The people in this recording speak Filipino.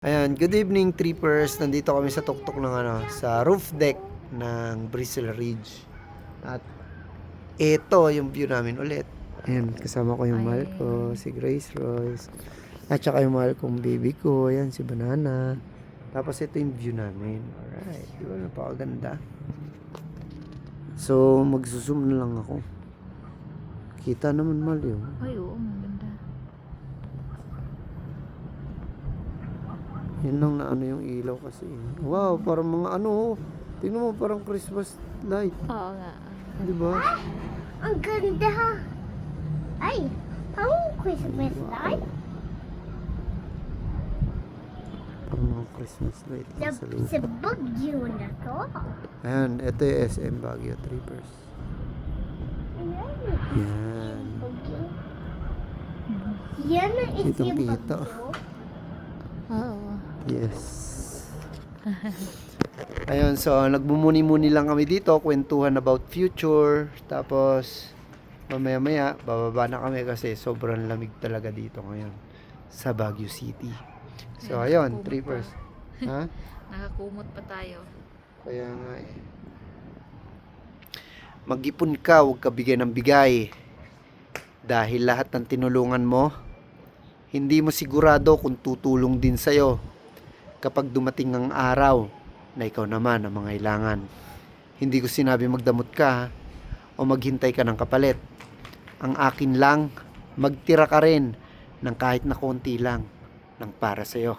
Ayan, good evening trippers. Nandito kami sa tuktok ng sa roof deck ng Bristol Ridge. At ito yung view namin ulit. Ayan, kasama ko yung mahal ko, si Grace Royce. At saka yung mahal kong baby ko, ayan, si Banana. Tapos ito yung view namin. Alright, di ba napakaganda? So, magzo-zoom na lang ako. Kita naman mahal yun. Ay, oo, maganda. Yun lang na yung ilaw kasi. Wow, parang mga tingnan mo parang Christmas light. Oo nga. Di ba? Ang ganda! Ay, ang Christmas light. Parang mga Christmas light lang sa lupa. Sa Baguio na to. Ayan, ito yung SM Baguio Trippers. Yan. Baguio. Yan ang Kitang SM kita. Baguio. Oo. Yes. Ayun, so nagmumuni-muni lang kami dito, kwentuhan about future. Tapos mamaya-maya bababa na kami kasi sobrang lamig talaga dito ngayon sa Baguio City. So ayun, trippers. Ha? Nakakumot pa tayo. Kaya nga eh. Mag-ipon ka, huwag ka bigay ng bigay. Dahil lahat ng tinulungan mo, hindi mo sigurado kung tutulong din sa'yo kapag dumating ang araw na ikaw naman ang mangailangan. Hindi ko sinabi magdamot ka o maghintay ka ng kapalit. Ang akin lang, magtira ka rin ng kahit na konti lang ng para sa'yo.